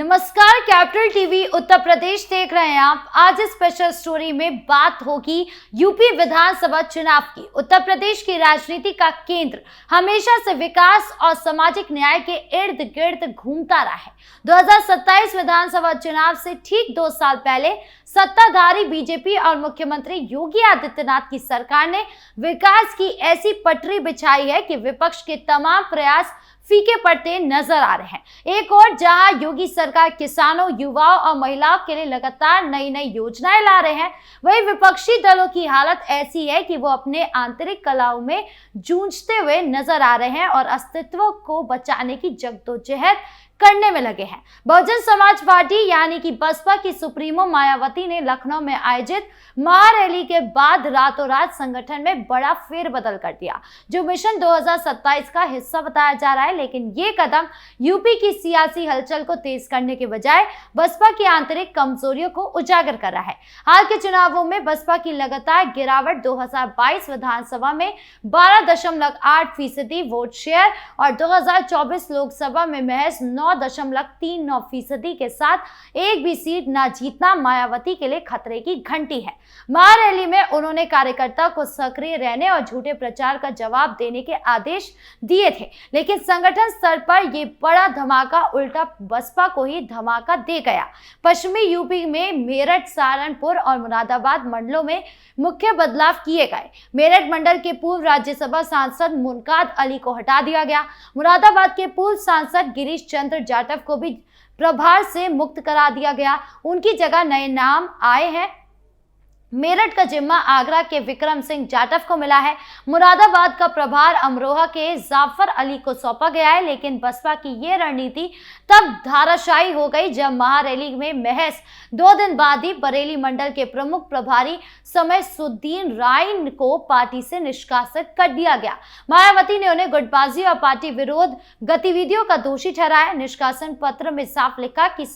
नमस्कार, capital TV Uttar Pradesh देख रहे हैं आप। आज इस स्पेशल स्टोरी में बात होगी यूपी विधानसभा चुनाव की। उत्तर प्रदेश की राजनीति का केंद्र हमेशा से विकास और सामाजिक न्याय के इर्द गिर्द घूमता रहा है। 2027 विधानसभा चुनाव से ठीक 2 साल पहले सत्ताधारी बीजेपी और मुख्यमंत्री योगी आदित्यनाथ की सरकार ने विकास की ऐसी पटरी बिछाई है कि विपक्ष के तमाम प्रयास फीके पड़ते नजर आ रहे हैं। एक और जहां योगी सरकार किसानों, युवाओं और महिलाओं के लिए लगातार नई नई योजनाएं ला रहे हैं, वहीं विपक्षी दलों की हालत ऐसी है कि वो अपने आंतरिक कलह में जूझते हुए नजर आ रहे हैं और अस्तित्व को बचाने की जद्दोजहद करने में लगे हैं। बहुजन समाज पार्टी यानी कि बसपा की सुप्रीमो मायावती ने लखनऊ में आयोजित महारैली के बाद रातों रात संगठन में बड़ा फेरबदल कर दिया, जो मिशन 2027 का हिस्सा बताया जा रहा है। लेकिन ये कदम यूपी की सियासी हलचल को तेज करने के बजाय बसपा की आंतरिक कमजोरियों को उजागर कर रहा है। हाल के चुनावों में बसपा की लगातार गिरावट 2022 विधानसभा में 12.8% वोट शेयर और 2024 लोकसभा में महज 9.39% के साथ एक भी सीट न जीतना मायावती के लिए खतरे की घंटी है। महारैली में उन्होंने कार्यकर्ताओं को सक्रिय रहने और झूठे प्रचार का जवाब देने के आदेश दिए थे, लेकिन संगठन स्तर पर यह बड़ा धमाका उल्टा बसपा को ही धमाका दे गया। पश्चिमी यूपी में मेरठ, सहारनपुर और मुरादाबाद मंडलों में मुख्य बदलाव किए गए। मेरठ मंडल के पूर्व राज्यसभा सांसद मुनकाद अली को हटा दिया गया। मुरादाबाद के पूर्व सांसद गिरीश चंद्र जाटव को भी प्रभार से मुक्त करा दिया गया। उनकी जगह नए नाम आए हैं। मेरठ का जिम्मा आगरा के विक्रम सिंह जाटव को मिला है। मुरादाबाद का प्रभार अमरोहा के जाफर अली को सौंपा गया है। लेकिन बसपा की ये रणनीति तब धाराशायी हो गई जब महारैली में महज 2 दिन बाद ही बरेली मंडल के प्रमुख प्रभारी शमसुद्दीन राय को पार्टी से निष्कासित कर दिया गया। मायावती ने उन्हें गुटबाजी और पार्टी विरोध गतिविधियों का दोषी ठहराया। निष्कासन पत्र में साफ लिखा कि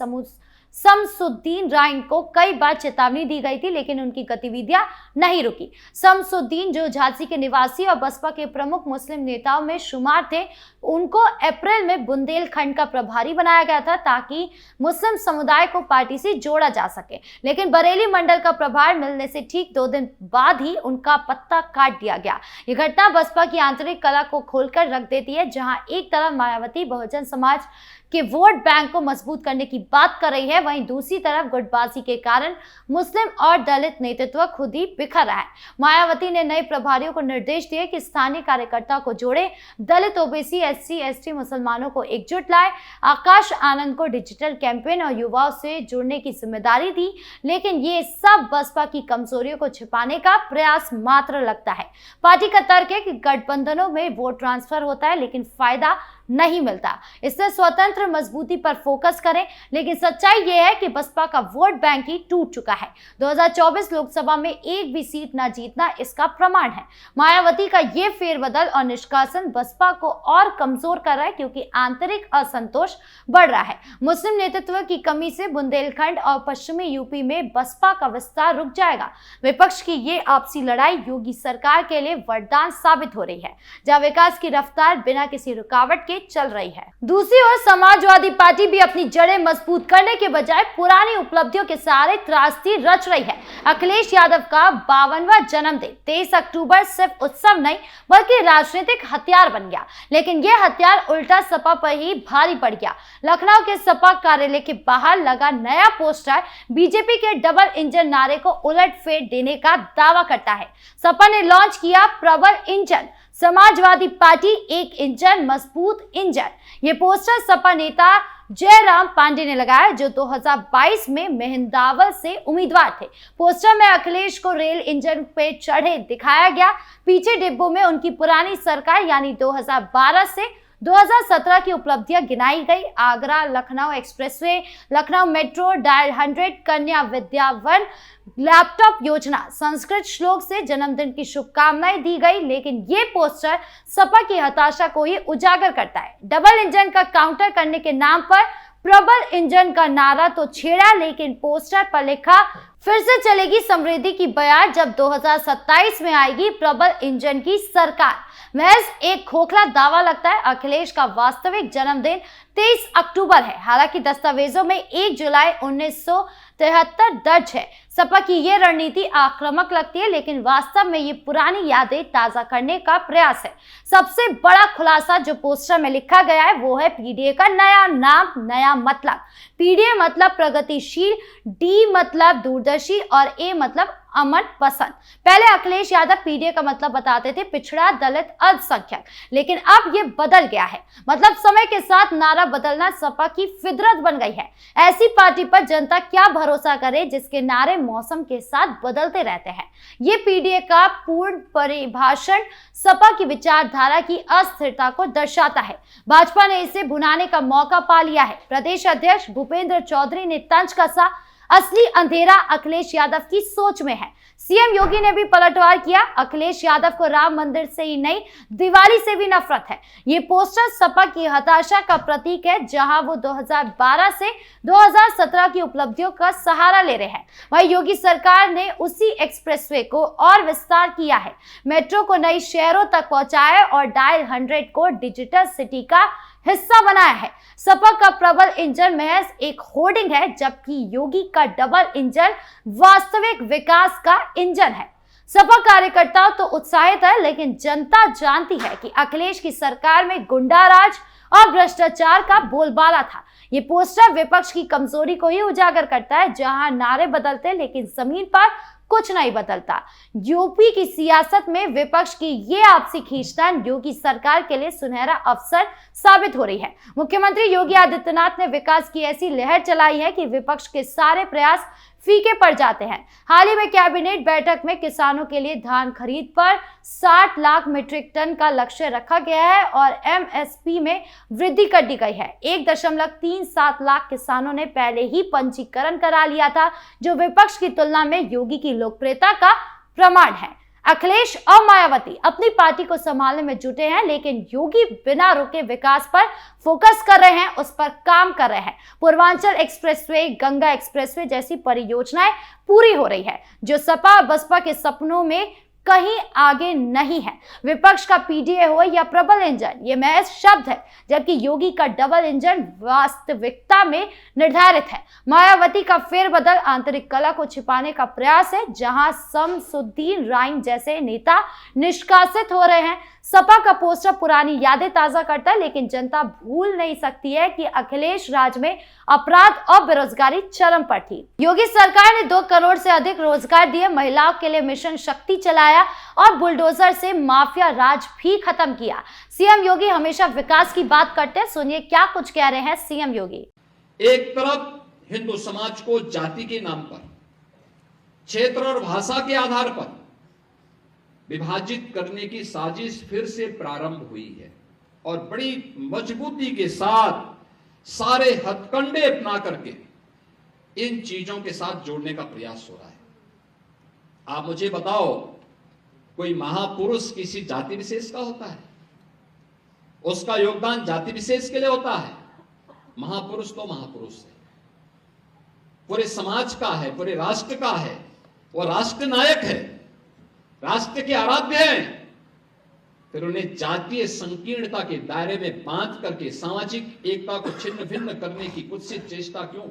शमसुद्दीन राय को कई बार चेतावनी दी गई थी, लेकिन उनकी गतिविधियां नहीं रुकी। शमसुद्दीन, जो झांसी के निवासी और बसपा के प्रमुख मुस्लिम नेताओं में शुमार थे, उनको अप्रैल में बुंदेलखंड का प्रभारी बनाया गया था ताकि मुस्लिम समुदाय को पार्टी से जोड़ा जा सके। लेकिन बरेली मंडल का प्रभार मिलने से ठीक 2 दिन बाद ही उनका पत्ता काट दिया गया। यह घटना बसपा की आंतरिक कला को खोलकर रख देती है, जहां एक तरफ मायावती बहुजन समाज के वोट बैंक को मजबूत करने की बात कर रही है, वहीं दूसरी तरफ गुटबाजी के कारण मुस्लिम और दलित नेतृत्व खुद ही बिखर रहा है। मायावती ने नए प्रभारियों को निर्देश दिए कि स्थानीय कार्यकर्ताओं को जोड़े, दलित, ओबीसी, एससी, एसटी, मुसलमानों को एकजुट लाए। आकाश आनंद को डिजिटल कैंपेन और युवाओं से जुड़ने की जिम्मेदारी दी। लेकिन ये सब बसपा की कमजोरियों को छिपाने का प्रयास मात्र लगता है। पार्टी का तर्क है कि गठबंधनों में वोट ट्रांसफर होता है, लेकिन फायदा नहीं मिलता। इससे स्वतंत्र मजबूती पर फोकस करें। लेकिन सच्चाई यह है कि बसपा का वोट बैंक ही टूट चुका है। 2024 लोकसभा में एक भी सीट न जीतना इसका प्रमाण है। मायावती का ये फेरबदल और निष्कासन बसपा को और कमजोर कर रहा है, क्योंकि आंतरिक असंतोष बढ़ रहा है। मुस्लिम नेतृत्व की कमी से बुंदेलखंड और पश्चिमी यूपी में बसपा का विस्तार रुक जाएगा। विपक्ष की ये आपसी लड़ाई योगी सरकार के लिए वरदान साबित हो रही है, जहां विकास की रफ्तार बिना किसी रुकावट के चल रही है। दूसरी ओर समाजवादी पार्टी भी अपनी जड़ें मजबूत करने के बजाय पुरानी उपलब्धियों के सहारे त्रासदी रच रही है। अखिलेश यादव का 52वां जन्मदिन 23 अक्टूबर सिर्फ उत्सव नहीं बल्कि राजनीतिक हथियार बन गया। लेकिन यह हथियार उल्टा सपा पर ही भारी पड़ गया। लखनऊ के सपा कार्यालय के बाहर लगा नया पोस्टर बीजेपी के डबल इंजन नारे को उलटफेर देने का दावा करता है। सपा ने लॉन्च किया प्रबल इंजन, समाजवादी पार्टी एक इंजन, मजबूत इंजन। ये पोस्टर सपा नेता जयराम पांडे ने लगाया, जो 2022 में मेहंदावल से उम्मीदवार थे। पोस्टर में अखिलेश को रेल इंजन पे चढ़े दिखाया गया। पीछे डिब्बों में उनकी पुरानी सरकार यानी 2012 से 2017 की उपलब्धियां गिनाई गई। Agra Lucknow expressway, Lucknow metro, dial 100, कन्या विद्यावन लैपटॉप योजना, संस्कृत श्लोक से जन्मदिन की शुभकामनाएं दी गई। लेकिन ये पोस्टर सपा की हताशा को ही उजागर करता है। डबल इंजन का काउंटर करने के नाम पर प्रबल इंजन का नारा तो छेड़ा, लेकिन पोस्टर पर लिखा फिर से चलेगी समृद्धि की बयार जब 2027 में आएगी प्रबल इंजन की सरकार। महज एक खोखला दावा लगता है। अखिलेश का वास्तविक जन्मदिन 23 अक्टूबर है। हालांकि दस्तावेजों में 1 जुलाई 1973 दर्ज है। सपा की ये रणनीति आक्रामक लगती है, लेकिन वास्तव में ये पुरानी यादें ताजा करने का प्रयास है। सबसे बड़ा खुलासा जो पोस्टर में लिखा गया है वो है पीडीए का नया नाम, नया मतलब। पीडीए मतलब प्रगतिशील, डी मतलब दूरदर्शी और ए मतलब अमन पसंद। पहले अखिलेश यादव पीडीए का मतलब बताते थे पिछड़ा, दलित, अल्पसंख्यक, लेकिन अब ये बदल गया है। मतलब समय के साथ नारा बदलना सपा की फितरत बन गई है। ऐसी पार्टी पर जनता क्या भरोसा करे जिसके नारे मौसम के साथ बदलते रहते हैं। ये पीडीए का पूर्ण परिभाषण सपा की विचारधारा की अस्थिरता को दर्शाता है। भाजपा ने इसे भुनाने का मौका पा लिया है। प्रदेश अध्यक्ष भूपेंद्र चौधरी ने तंज कसा। असली अंधेरा अखिलेश यादव की सोच में है। सीएम योगी ने भी पलटवार किया। अखिलेश यादव को राम मंदिर से ही नहीं, दिवाली से भी नफरत है। ये पोस्टर सपा की हताशा का प्रतीक है। जहां वो 2012 से 2017 की उपलब्धियों का सहारा ले रहे हैं, वहीं योगी सरकार ने उसी एक्सप्रेसवे को और विस्तार किया है। मेट्रो को नई शहरों तक पहुंचाया और डायल 100 को डिजिटल सिटी का हिस्सा बनाया है। सपा का प्रबल इंजन महज एक होर्डिंग है, जबकि योगी का डबल इंजन वास्तविक विकास का इंजन है। सपा कार्यकर्ता तो उत्साहित है, लेकिन जनता जानती है कि अखिलेश की सरकार में गुंडाराज और भ्रष्टाचार का बोलबाला था। ये पोस्टर विपक्ष की कमजोरी को ही उजागर करता है। जहां नारे बदलते लेकिन जमीन पर कुछ नहीं बदलता। यूपी की सियासत में विपक्ष की ये आपसी खींचतान योगी सरकार के लिए सुनहरा अवसर साबित हो रही है। मुख्यमंत्री योगी आदित्यनाथ ने विकास की ऐसी लहर चलाई है कि विपक्ष के सारे प्रयास फीके पड़ जाते हैं। हाल ही में कैबिनेट बैठक में किसानों के लिए धान खरीद पर 60 लाख मीट्रिक टन का लक्ष्य रखा गया है और एमएसपी में वृद्धि कर दी गई है। 1.37 लाख किसानों ने पहले ही पंजीकरण करा लिया था, जो विपक्ष की तुलना में योगी की लोकप्रियता का प्रमाण है। अखिलेश और मायावती अपनी पार्टी को संभालने में जुटे हैं, लेकिन योगी बिना रुके विकास पर फोकस कर रहे हैं, उस पर काम कर रहे हैं। पूर्वांचल एक्सप्रेसवे, गंगा एक्सप्रेसवे जैसी परियोजनाएं पूरी हो रही है, जो सपा और बसपा के सपनों में कहीं आगे नहीं है। विपक्ष का पीडीए हो या प्रबल इंजन, ये महज शब्द है, जबकि योगी का डबल इंजन वास्तविकता में निर्धारित है। मायावती का फेरबदल आंतरिक कला को छिपाने का प्रयास है। जहां शमसुद्दीन राइन जैसे नेता निष्कासित हो रहे हैं, सपा का पोस्टर पुरानी यादें ताजा करता है, लेकिन जनता भूल नहीं सकती है कि अखिलेश राज में अपराध और बेरोजगारी चरम पर थी। योगी सरकार ने 2 करोड़ से अधिक रोजगार दिए, महिलाओं के लिए मिशन शक्ति चलाया और बुलडोजर से माफिया राज भी खत्म किया। सीएम योगी हमेशा विकास की बात करते हैं। सुनिए क्या कुछ कह रहे हैं सीएम योगी। एक तरफ हिंदू समाज को जाति के नाम पर, क्षेत्र और भाषा के आधार पर विभाजित करने की साजिश फिर से प्रारंभ हुई है और बड़ी मजबूती के साथ सारे हथकंडे अपना करके इन चीजों के साथ जोड़ने का प्रयास हो रहा है। आप मुझे बताओ, कोई महापुरुष किसी जाति विशेष का होता है? उसका योगदान जाति विशेष के लिए होता है? महापुरुष तो महापुरुष है, पूरे समाज का है, पूरे राष्ट्र का है। वो राष्ट्र नायक है, राष्ट्र के आराध्य हैं। फिर उन्हें जातीय संकीर्णता के दायरे में बांध करके सामाजिक एकता को छिन्न भिन्न करने की कुत्सित चेष्टा क्यों?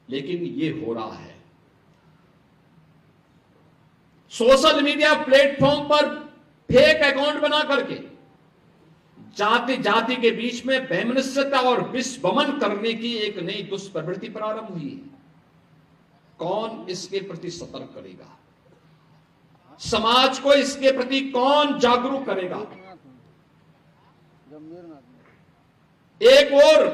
लेकिन ये हो रहा है। सोशल मीडिया प्लेटफॉर्म पर फेक अकाउंट बना करके जाति जाति के बीच में वैमनस्यता और विषवमन करने की एक नई दुष्प्रवृत्ति प्रारंभ हुई है। कौन इसके प्रति सतर्क करेगा? समाज को इसके प्रति कौन जागरूक करेगा? एक और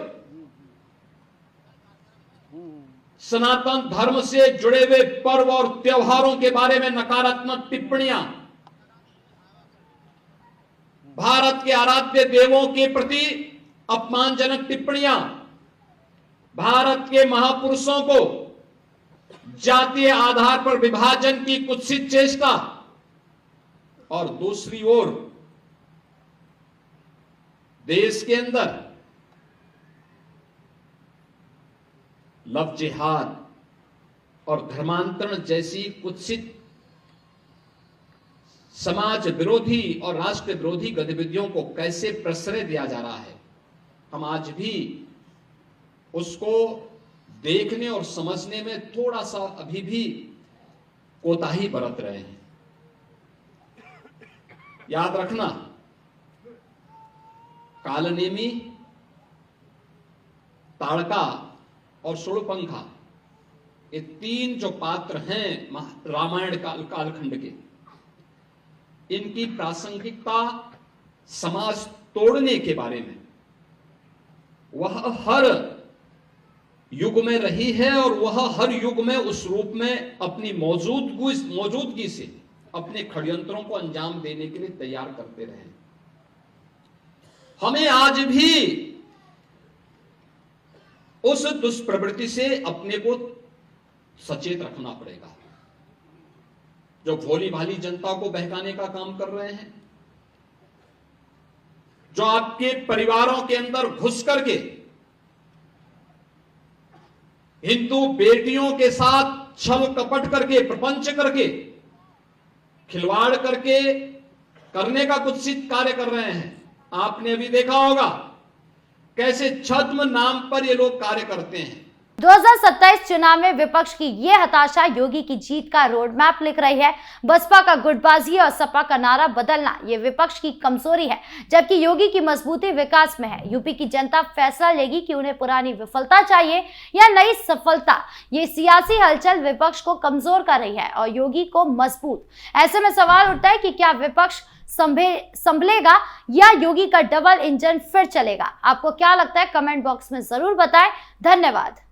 सनातन धर्म से जुड़े हुए पर्व और त्योहारों के बारे में नकारात्मक टिप्पणियां, भारत के आराध्य देवों के प्रति अपमानजनक टिप्पणियां, भारत के महापुरुषों को जातीय आधार पर विभाजन की कुत्सित चेष्टा, और दूसरी ओर देश के अंदर लव जिहाद और धर्मांतरण जैसी कुत्सित समाज विरोधी और राष्ट्र विरोधी गतिविधियों को कैसे प्रश्रय दिया जा रहा है, हम आज भी उसको देखने और समझने में थोड़ा सा अभी भी कोताही बरत रहे हैं। याद रखना, कालनेमी, ताड़का और शूर्पणखा, ये तीन जो पात्र हैं रामायण कालखंड के, इनकी प्रासंगिकता समाज तोड़ने के बारे में वह हर युग में रही है और वह हर युग में उस रूप में अपनी मौजूदगी से अपने षड्यंत्रों को अंजाम देने के लिए तैयार करते रहे। हमें आज भी उस दुष्प्रवृत्ति से अपने को सचेत रखना पड़ेगा, जो भोली भाली जनता को बहकाने का काम कर रहे हैं, जो आपके परिवारों के अंदर घुस करके हिंदू बेटियों के साथ छल कपट करके, प्रपंच करके, खिलवाड़ करके करने का कुत्सित कार्य कर रहे हैं। आपने अभी देखा होगा कैसे छद्म नाम पर ये लोग कार्य करते हैं। 2027 चुनाव में विपक्ष की ये हताशा योगी की जीत का रोड मैप लिख रही है। बसपा का गुटबाजी और सपा का नारा बदलना ये विपक्ष की कमजोरी है, जबकि योगी की मजबूती विकास में है। यूपी की जनता फैसला लेगी कि उन्हें पुरानी विफलता चाहिए या नई सफलता। ये सियासी हलचल विपक्ष को कमजोर कर रही है और योगी को मजबूत। ऐसे में सवाल उठता है कि क्या विपक्ष संभलेगा या योगी का डबल इंजन फिर चलेगा? आपको क्या लगता है? कमेंट बॉक्स में जरूर बताएं। धन्यवाद।